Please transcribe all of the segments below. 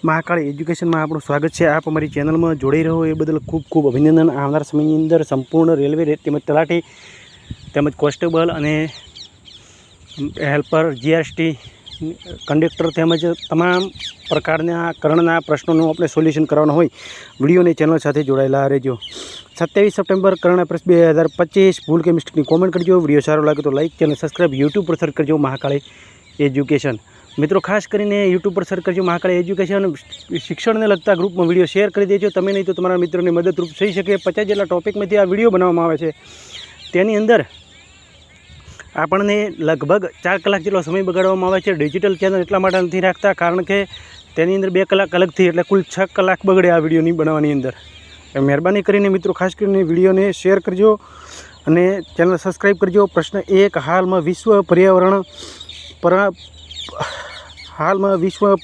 Mahakal education में आपणुं स्वागत है। आप अमरी चेनल में जोड़ी रहो ए बदल खूब खूब अभिनंदन। आवनार समय अंदर संपूर्ण रेलवे तेमज तलाटी तेमज कोन्स्टेबल अने हेल्पर जीएसटी कंडक्टर तेमज तमाम प्रकारना करणना प्रश्नों अपने सोल्यूशन करवाना होय विडियो ने चेनल साथ जोड़ायेला रहेजो। 27 सप्टेम्बर करण प्रेस 2025 भूल के मिस्टेक कॉमेंट करजो। विडियो सारो लागे तो लाइक चैनल सब्सक्राइब यूट्यूब पर सर्च करजो महाकाल एज्युकेशन। मित्रों खास करीने यूट्यूब पर सर्च करजो महाकाल एज्युकेशन। शिक्षण ने लगता ग्रुप में विडियो शेर कर देजो। तमे नहीं तो तमारा मित्रों ने मददरूप थई शके। 50 जेटला टॉपिक में आ विडियो बनाववामां आवे छे। तेनी अंदर आपने लगभग 4 कलाक जेटलो समय बगाड़वामां आवे छे। डिजिटल चेनल एटला माटे नथी राखता कारण के तेनी अंदर 2 कलाक अलग थी एटले कुल 6 कलाक बगड़े आ विडियोनी बनाववानी अंदर। मेहरबानी करीने मित्रों खास करीने विडियो ने शेर करजो अने चेनल सब्सक्राइब करजो। प्रश्न 1 हाल में विश्व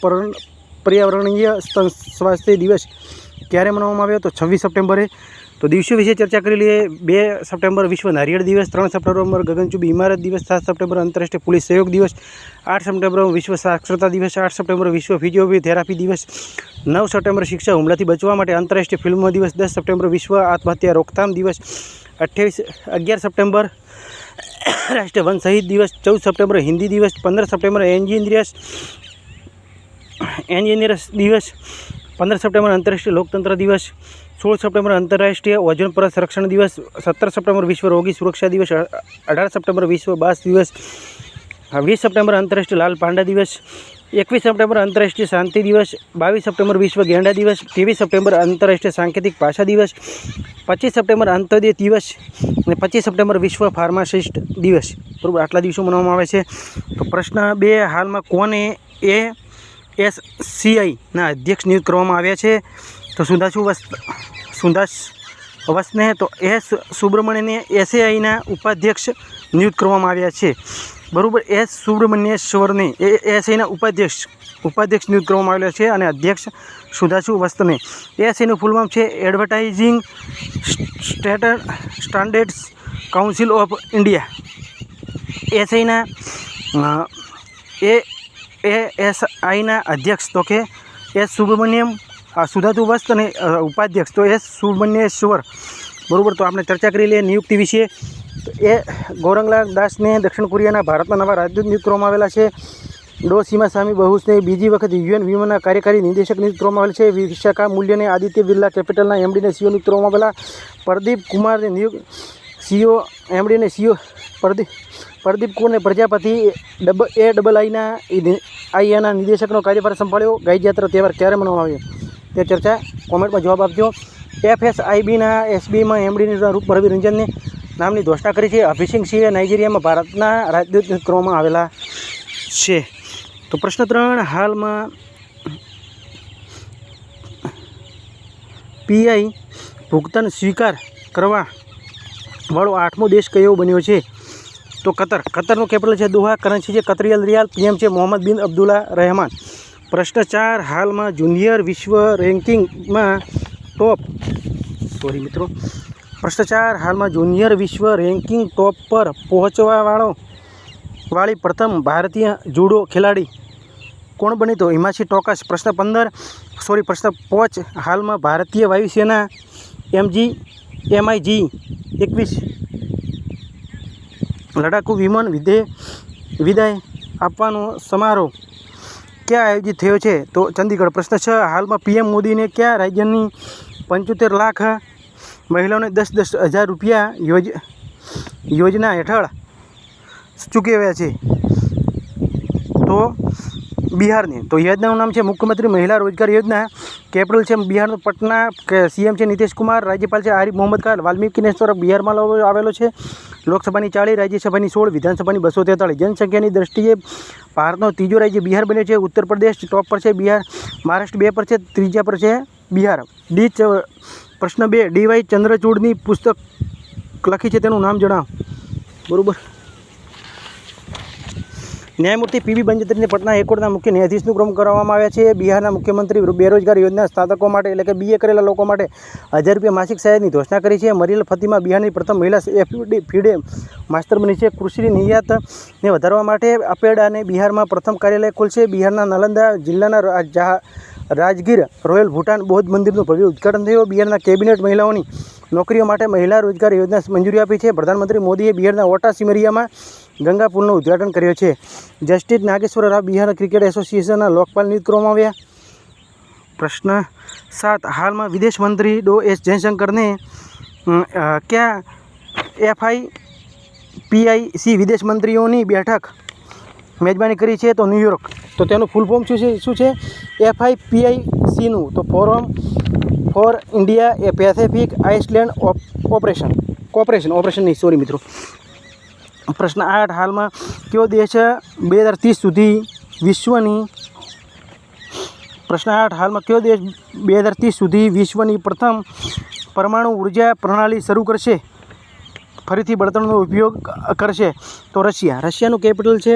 पर्यावरणीय स्वास्थ्य दिवस क्यारे मनाववामां आव्यो तो 26 सप्टेम्बरे। तो दिवसों विषे चर्चा करी लीए। 2 सप्टेम्बर विश्व नारियेळ दिवस, 3 सप्टेम्बर गगनचुंबी इमारत दिवस, 7 सप्टेम्बर आंतरराष्ट्रीय पुलिस सहयोग दिवस, 8 सप्टेम्बर विश्व साक्षरता दिवस, 8 सप्टेम्बर विश्व फिजियोथेरापी दिवस, 9 सप्टेम्बर शिक्षा हुमलाथी बचवा माटे आंतरराष्ट्रीय फिल्म दिवस, 10 सप्टेम्बर विश्व आत्महत्या रोकथाम दिवस, 11 सप्टेम्बर राष्ट्रीय वन शहीद दिवस, 14 सप्टेम्बर हिंदी दिवस, 15 सप्टेम्बर इंजीनियर्स दिवस, 15 सप्टेम्बर अंतर्राष्ट्रीय लोकतंत्र दिवस, 16 सप्टेम्बर अंतर्राष्ट्रीय ओजोन परत संरक्षण दिवस, 17 सप्टेम्बर विश्व रोगी सुरक्षा दिवस, 18 सप्टेम्बर विश्व बास दिवस, 20 सप्टेम्बर अंतर्राष्ट्रीय लाल पांडा दिवस, 21 सप्टेम्बर अंतर्राष्ट्रीय शांति दिवस, 22 सप्टेम्बर विश्व गेंडा दिवस, 23 सप्टेम्बर अंतर्राष्ट्रीय सांकेतिक भाषा दिवस, 25 सप्टेम्बर अंत्योदय दिवस और 25 सप्टेम्बर विश्व फार्मासिस्ट दिवस। बराबर आटला दिवसों मनाववामां आवे छे। तो प्रश्न 2 हाल में कोने ASCI ना अध्यक्ष नियुक्त करवामां आव्या छे तो सुंदास अवस्थने। तो एस सुब्रमण्यने ASCI ना उपाध्यक्ष नियुक्त करवामां आव्या छे। बराबर एस सुब्रमण्येश्वरने ASCI ना उपाध्यक्ष नियुक्त करवामां आवेला छे अने अध्यक्ष सुधाशु वस्त्रने। ASCI નું ફૂલ ફોર્મ છે advertising standards council of India. ASCI ના ASI ના અધ્યક્ષ તો કે એસ સુબ્રમણ્યમ, સુધાતુ વસ્ત્ર અને ઉપાધ્યક્ષ તો એસ સુબ્રમણ્યેશ્વર। બરાબર તો આપણે ચર્ચા કરી લઈએ નિયુક્તિ વિશે। તો એ ગૌરંગલાલ દાસને દક્ષિણ કોરિયાના ભારતના નવા રાજદૂત નિયુક્ત કરવામાં આવેલા છે। ડો સીમાસ્વામી બહુસને બીજી વખત યુએન વિમાનના કાર્યકારી નિદેશક નિયુક્ત કરવામાં આવેલ છે। વિશાખા મૂલ્યને આદિત્ય બિરલા કેપિટલના એમડીને સીઓ નિયુક્ત કરવામાં આવેલા। પ્રદીપ કુમારને નિયુક્ત સીઓ એમડીને સીઓ પ્રદીપ કુમારને પ્રજાપતિ AIIના નિદેશકનો કાર્યભાર સંભાળ્યો। ગાય જાત્રા તહેવાર ક્યારે મનાવવામાં આવ્યો તે ચર્ચા કોમેન્ટમાં જવાબ આપજો। FSIBના SBમાં એમડીની રૂપ રવિ રંજનને નામની ઘોષણા કરી છે। અભિષેક સિંહે નાઇજીરિયામાં ભારતના રાજદૂત નિયુક્ત કરવામાં આવેલા છે। तो प्रश्न 3 हाल में PI भुगतान स्वीकार करवा वाळो 8मो देश कयो बन्यो छे तो कतरનું कैपिटल है दोहा, करन्सी है कतरियल रियाल, PM है मोहम्मद बिन अब्दुल्ला रहमान। प्रश्न 4 हाल में जूनियर विश्व रेंकिंग में टॉप मित्रों प्रश्न 4 हाल में जूनियर विश्व रेंकिंग टॉप पर पहुँचवा वाली प्रथम भारतीय जूडो खिलाड़ी कौन बनी तो हिमाशी टोकास। प्रश्न 5 हाल में भारतीय वायुसेना MiG 21 लड़ाकू विमान विदाय आपवानो समारोह क्या आयोजित थयो छे तो चंडीगढ़। प्रश्न 6 हाल में PM मोदी ने क्या राज्यनी 75 लाख महिलाओं ने 10-10 हज़ार रुपया योजना हेठळ चूकव्या छे तो बिहार ने। तो योजना नाम है मुख्यमंत्री महिला रोजगार योजना। कैपिटल है बिहार पटना। CM है नीतीश कुमार। राज्यपाल है आरिफ मोहम्मद खान। वाल्मीकि नेशनल बिहार में आवेलो है। लोकसभा 40, राज्यसभा 16, विधानसभा 243। जनसंख्या की दृष्टिए भारतनो तीजो राज्य बिहार बन्यो है। उत्तर प्रदेश टॉप पर है, बिहार महाराष्ट्र 2 पर है, तीजा पर है बिहार। प्रश्न 2 DY चंद्रचूड़नी पुस्तक लखी है तेनुं नाम जणाव। बराबर न्यायमूर्ति PB बंजतरी पटना हाईकोर्टना मुख्य न्यायाधीशનું प्रमुख કરવામાં આવ્યા છે। બિહારના મુખ્યમંત્રી બેરોજગાર યોજના સ્નાતકો માટે એટલે કે BA કરેલા લોકો માટે 1000 રૂપિયા માસિક સહાયની ઘોષણા કરી છે। મરિયલ ફતિમા બિહારની પ્રથમ મહિલા FIDE માસ્ટર બની છે। કૃષિ નિર્યાતને વધારવા માટે અપેડાને બિહારમાં પ્રથમ કાર્યાલય ખોલશે। બિહારના નાલંદા જિલ્લાના રાજગીર રોયલ ભૂટાન બૌદ્ધ મંદિરનું ભવ્ય ઉદ્ઘાટન થયું. બિહારના કેબિનેટ મહિલાઓની નોકરીઓ માટે મહિલા રોજગાર યોજના મંજૂરી આપી છે. પ્રધાનમંત્રી મોદીએ બિહારના ઓટા સિમરિયામાં ગંગા પુલનું ઉદ્ઘાટન કર્યું છે. જસ્ટિસ નાગેશ્વર રાવ બિહાર ક્રિકેટ એસોસિએશનના લોકપાલ નિયુક્ત કરવામાં આવ્યા. પ્રશ્ન 7. હાલમાં વિદેશ મંત્રી ડો એસ જયશંકરને ક્યાં FIPIC વિદેશ મંત્રીઓની બેઠક મેજબાની કરી છે? તો ન્યૂયોર્ક. તો તેનું ફૂલ ફોર્મ શું છે FIPICનું? તો forum for India A Pacific Iceland operation નહીં, સોરી મિત્રો. પ્રશ્ન 8. હાલમાં કયો દેશ 2030 સુધી વિશ્વની પ્રશ્ન 8. હાલમાં કયો દેશ 2030 સુધી વિશ્વની પ્રથમ પરમાણુ ઉર્જા પ્રણાલી શરૂ કરશે, ફરીથી બળતણનો ઉપયોગ કરશે? તો રશિયા. રશિયાનું કેપિટલ છે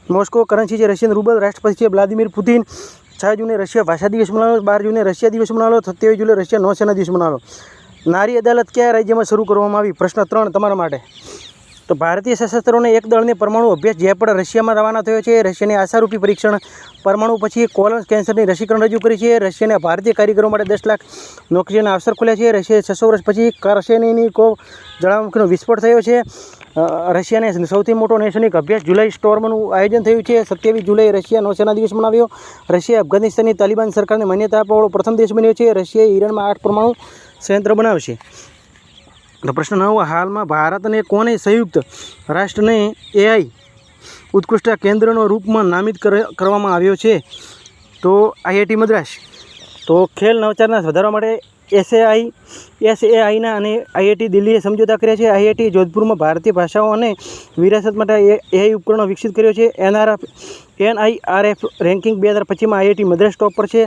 મોસ્કો. કરન્સી છે રશિયન રૂબલ. રાષ્ટ્રપતિ છે વ્લાદિમીર પુતિન. 6 જૂને રશિયા ભાષા દિવસ મનાવો. 12 જૂને રશિયા દિવસ મનાવો. 27 જૂને રશિયા નૌસેના દિવસ મનાવો. નારી અદાલત કયા રાજ્યમાં શરૂ કરવામાં આવી? પ્રશ્ન 3 તમારા માટે. તો ભારતીય સશસ્ત્રોને એક દળને પરમાણુ અભ્યાસ જયપુર રશિયામાં રવાના થયો છે. રશિયાની આશારૂપી પરીક્ષણ પરમાણુ પછી કોલન કેન્સરની રસીકરણ રજૂ કરી છે. રશિયાના ભારતીય કારીગરો માટે 10 લાખ નોકરીના અવસર ખોલ્યા છે. રશિયાએ 600 વર્ષ પછી કાર્સેનિકોવ જ્વાળામુખીનો વિસ્ફોટ થયો છે. રશિયાને સૌથી મોટો નૈસર્ગિક અભ્યાસ જુલાઈ સ્ટોર્મનું આયોજન થયું છે. 27 જુલાઈ રશિયા નૌસેના દિવસ મનાવ્યો. રશિયા અફઘાનિસ્તાનની તાલિબાન સરકારને માન્યતા આપવાવાળો પ્રથમ દેશ બન્યો છે. રશિયાએ ઈરાનમાં 8 પરમાણુ સંયંત્ર બનાવશે. તો પ્રશ્ન 9. હાલમાં ભારતને કોને સંયુક્ત રાષ્ટ્રને AI ઉત્કૃષ્ટ કેન્દ્રનો રૂપમાં નામિત કરવામાં આવ્યો છે? તો IIT મદ્રાસ. તો ખેલ નવચારને વધારવા માટે SAIના અને IIT દિલ્હીએ સમજૂતા કર્યા છે. IIT જોધપુરમાં ભારતીય ભાષાઓ અને વિરાસત માટે AI ઉપકરણો વિકસિત કર્યો છે. NIRF રેન્કિંગ 2025માં IIT મદ્રાસ ટોપ પર છે.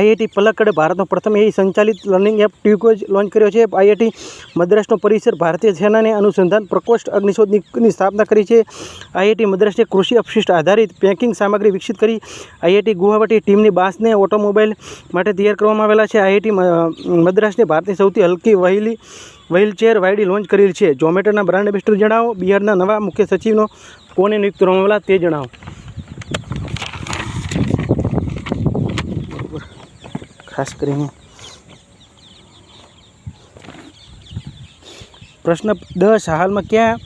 IIT પલક્કડે ભારતનો પ્રથમ AI સંચાલિત લર્નિંગ એપ ટ્યુકોજ લોન્ચ કર્યો છે. IIT મદ્રાસનો પરિસર ભારતીય સેનાને અનુસંધાન પ્રકોષ્ઠ અગ્નિશોધની સ્થાપના કરી છે. IIT મદ્રાસને કૃષિ અવશિષ્ટ આધારિત પેકિંગ સામગ્રી વિકસિત કરી. IIT ગુવાહાટી ટીમની બાંસને ઓટોમોબાઈલ માટે તૈયાર કરવામાં આવેલા છે. IIT મદ્રાસને ભારતની સૌથી હલકી વ્હીલચેર વાયડી લોન્ચ કરેલી છે. ઝોમેટોના બ્રાન્ડ એમ્બેસેડર જણાવો. બિહારના નવા મુખ્ય સચિવનો કોને નિયુક્ત કરવામાં આવેલા તે જણાવો. ખાસ કરીને પ્રશ્ન 10. હાલમાં કયા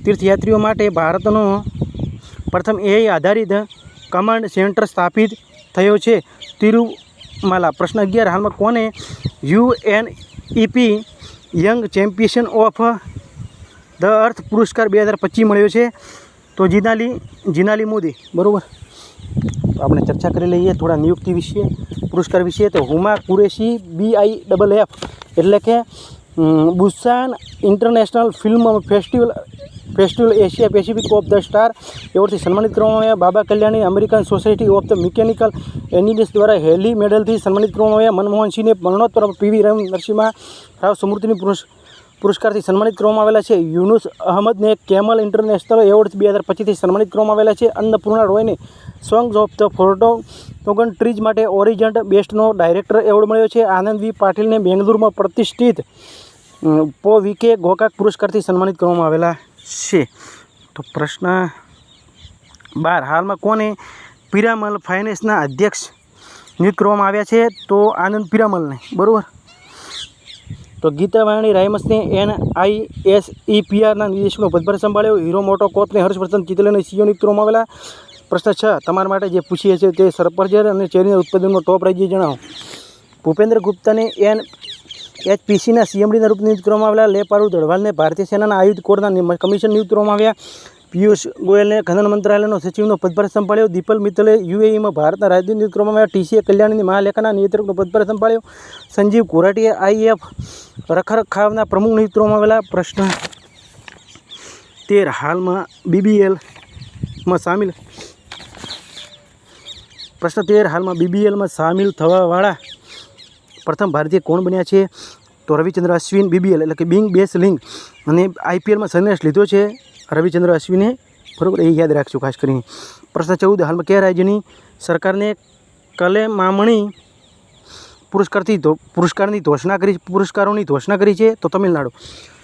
તીર્થયાત્રીઓ માટે ભારતનો પ્રથમ AI આધારિત કમાન્ડ સેન્ટર સ્થાપિત થયો છે? તિરુમાલા. પ્રશ્ન 11. હાલમાં કોને UNEP young champion of the earth પુરસ્કાર 2025 મળ્યો છે? તો જીનાલી મોદી. બરાબર. તો આપણે ચર્ચા કરી લઈએ થોડા નિયુક્તિ વિશે, પુરસ્કાર વિશે. તો હુમા કુરેશી BIFF એટલે કે Busan International Film Festival Asia Pacific of the star એવોર્ડથી સન્માનિત કરવામાં આવ્યા. Baba Kalyani American Society of the Mechanical Engineers Holley હેલી મેડલથી સન્માનિત કરવામાં આવ્યા. મનમોહનસિંહને મરણોત્તર PV નરસિમ્હા રાવ સમૃદ્ધિની પુરસ્કારથી સન્માનિત કરવામાં આવેલા છે. યુનુસ અહમદને કેમલ ઇન્ટરનેશનલ એવોર્ડ 2025થી સન્માનિત કરવામાં આવેલા છે. અન્નપૂર્ણા રોયને songs of the forgotten trees માટે ઓરિજન્ટ બેસ્ટનો ડાયરેક્ટર એવોર્ડ મળ્યો છે. આનંદ V પાટીલને બેંગ્લુરુમાં પ્રતિષ્ઠિત POVK ગોકાક પુરસ્કારથી સન્માનિત કરવામાં આવેલા છે. તો પ્રશ્ન 12. હાલમાં કોને પિરામલ ફાઇનાન્સના અધ્યક્ષ નિયુક્ત કરવામાં આવ્યા છે? તો આનંદ પિરામલને. બરાબર. તો ગીતાવાણી રાયમસને NISEPRના નિદેશકનો પદભાર સંભાળ્યો. હીરો મોટો કોર્પને હર્ષવર્ધન ચિતલેને CEO નિયુક્ત કરવામાં આવેલા. પ્રશ્ન 6. તમારા માટે જે પૂછીએ છે તે સફરજન અને ચેરીના ઉત્પાદનમાં ટોપ રાજ્ય જણાવો. ભૂપેન્દ્ર ગુપ્તાને NHPCના CMDના રૂપ નિયુક્ત કરવામાં આવેલા. લેપારુ દળવાલને ભારતીય સેનાના આયુધ કોરના કમિશન નિયુક્ત કરવામાં આવ્યા. પિયુષ ગોયલને ખનન મંત્રાલયનો સચિવનો પદભાર સંભાળ્યો. દીપલ મિત્તલે UAEમાં ભારતના રાજદૂત નિયુક્ત કરવામાં આવ્યા. TCA કલ્યાણીની મહાલેખાના નિયંત્રકનો પદભાર સંભાળ્યો. સંજીવ કોરાટીએ IF રખરખાવના પ્રમુખ નિયુક્ત કરવામાં આવેલા. પ્રશ્ન 13. હાલમાં BBLમાં સામેલ પ્રશ્ન 13. હાલમાં BBLમાં સામેલ થવાવાળા પ્રથમ ભારતીય કોણ બન્યા છે? તો રવિચંદ્ર અશ્વિન. BBL એટલે કે બિંગ બેસ લિંગ અને IPLમાં સંન્યાસ લીધો છે રવિચંદ્ર અશ્વિને. બરાબર, એ યાદ રાખજો ખાસ કરીને. પ્રશ્ન 14. હાલમાં કયા રાજ્યની સરકારને કલેમામણી પુરસ્કારોની ઘોષણા કરી છે? તો તમિલનાડુ.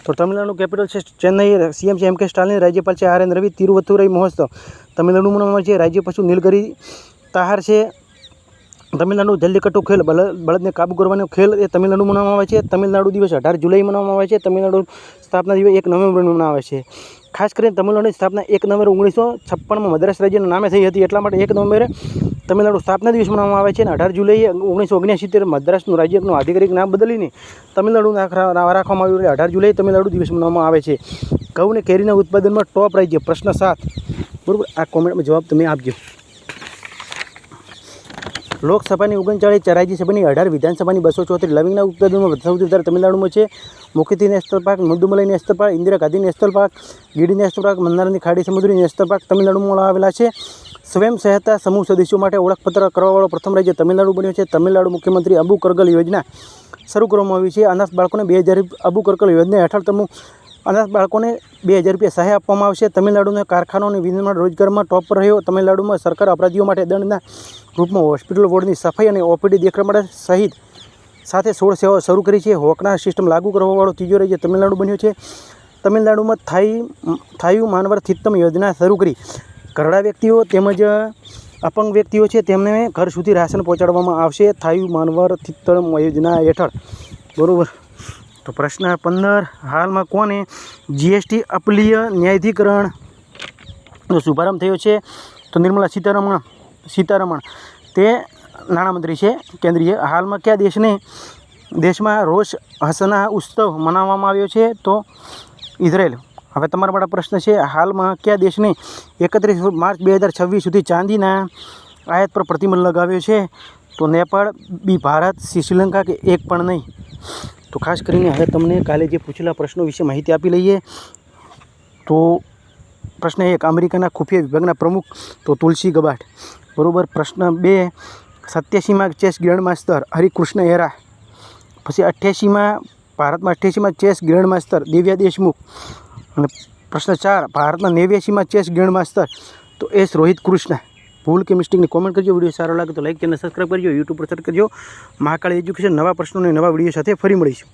તો તમિલનાડુનું કેપિટલ છે ચેન્નઈ. CM છે MK સ્ટાલિન. રાજ્યપાલ છે RN રવિ. તિરુવત્તુરાઈ મહોત્સવ તમિલનાડુમાં છે. રાજ્ય પશુ નીલગિરી તાહાર છે. તમિલનાડુ જલ્લીકટ્ટુ ખેલ બળદને કાબૂ કરવાનો ખેલ એ તમિલનાડુ મનાવવામાં આવે છે. તમિલનાડુ દિવસ 18 જુલાઈ મનાવવામાં આવે છે. તમિલનાડુ સ્થાપના દિવસ 1 નવેમ્બર મનાવવામાં આવે છે. ખાસ કરીને તમિલનાડુની સ્થાપના 1 નવેમ્બર 1956માં મદ્રાસ રાજ્યના નામે થઈ હતી, એટલા માટે 1 નવેમ્બરે તમિલનાડુ સ્થાપના દિવસ મનાવવામાં આવે છે. અને 18 જુલાઈએ 1979 મદ્રાસનું રાજ્યનું આધિકારિક નામ બદલીને તમિલનાડુ રાખવામાં આવ્યું, એટલે 18 જુલાઈ તમિલનાડુ દિવસ મનાવવામાં આવે છે. ઘઉં અને કેરીના ઉત્પાદનમાં ટોપ રાજ્ય, પ્રશ્ન 7. બરાબર, આ કોમેન્ટમાં જવાબ તમે આપજો. લોકસભાની 39, રાજ્યસભાની 18, વિધાનસભાની 274. લવિંગના ઉત્પાદનમાં સૌથી વધારે તમિલનાડુમાં છે. મુખીથી નેસ્તલ પાક, મૃદુમલઈ નેસ્તલ પાક, ઇન્દિરા ગાંધી નેસ્તલ પાક, ગીડી નેસ્તલ પાક, મંદારની ખાડી સમુદ્રી નેસ્તલ પાક તમિલનાડુમાં આવેલા છે. સ્વયં સહાયતા સમૂહ સદસ્યો માટે ઓળખપત્ર કરવાવાળો પ્રથમ રાજ્ય તમિલનાડુ બન્યો છે. તમિલનાડુ મુખ્યમંત્રી અબુ કરગલ યોજના શરૂ કરવામાં આવી છે. અનાથ બાળકોને 2000 અબુ કરગલ યોજના હેઠળ અનાથ બાળકોને 2000 રૂપિયા સહાય આપવામાં આવશે. તમિલનાડુના કારખાનાઓ અને વિનિર્માણ રોજગારમાં ટોપ પર રહ્યો. તમિલનાડુમાં સરકાર અપરાધીઓ માટે દંડના રૂપમાં હોસ્પિટલ વોર્ડની સફાઈ અને ઓપીડી દેખરેખ માટે સહિત સાથે 16 સેવાઓ શરૂ કરી છે. હોકના સિસ્ટમ લાગુ કરવાવાળો ત્રીજો રાજ્ય તમિલનાડુ બન્યો છે. તમિલનાડુમાં થાયુ માનવર થિત્તમ યોજના શરૂ કરી. ઘરડા વ્યક્તિઓ તેમજ અપંગ વ્યક્તિઓ છે તેમને ઘર સુધી રાશન પહોંચાડવામાં આવશે થાયુ માનવર થિત્તમ યોજના હેઠળ. બરાબર. તો પ્રશ્ન 15, હાલમાં કોને જીએસટી અપીલીય ન્યાયાધિકરણનો શુભારંભ થયો છે? તો નિર્મલા સીતારમણ તે નાણામંત્રી છે કેન્દ્રીય. હાલમાં કયા દેશમાં રોશ હસના ઉત્સવ મનાવવામાં આવ્યો છે? તો ઇઝરાયલ. હવે તમારા માટે પ્રશ્ન છે, હાલમાં કયા દેશને 31 માર્ચ 2026 સુધી ચાંદીના આયાત પર પ્રતિબંધ લગાવ્યો છે? તો નેપાળ, બી ભારત, સી શ્રીલંકા કે એક પણ નહીં. તો ખાસ કરીને હવે તમને કાલે જે પૂછેલા પ્રશ્નો વિશે માહિતી આપી લઈએ. તો પ્રશ્ન 1, અમેરિકાના ખુફિયા વિભાગના પ્રમુખ? તો તુલસી ગબાર્ડ. બરાબર. પ્રશ્ન 2, 87માં ચેસ ગ્રેન્ડમાસ્ટર હરિકૃષ્ણ એરા. પછી 88માં ભારતમાં 88માં ચેસ ગ્રેન્ડમાસ્ટર દિવ્યા દેશમુખ. અને પ્રશ્ન 4, ભારતમાં 89માં ચેસ ગ્રેન્ડમાસ્ટર તો એસ રોહિત કૃષ્ણ. ભૂલ કે મિસ્ટેકની કોમેન્ટ કરજો. વિડીયો સારો લાગે તો લાઈક ચેનલ સબસ્ક્રાઈબ કરજો. યુટ્યુબ પર સર્ચ કરજો મહાકાળી એજ્યુકેશન. નવા પ્રશ્નોને નવા વિડીયો સાથે ફરી મળીશું.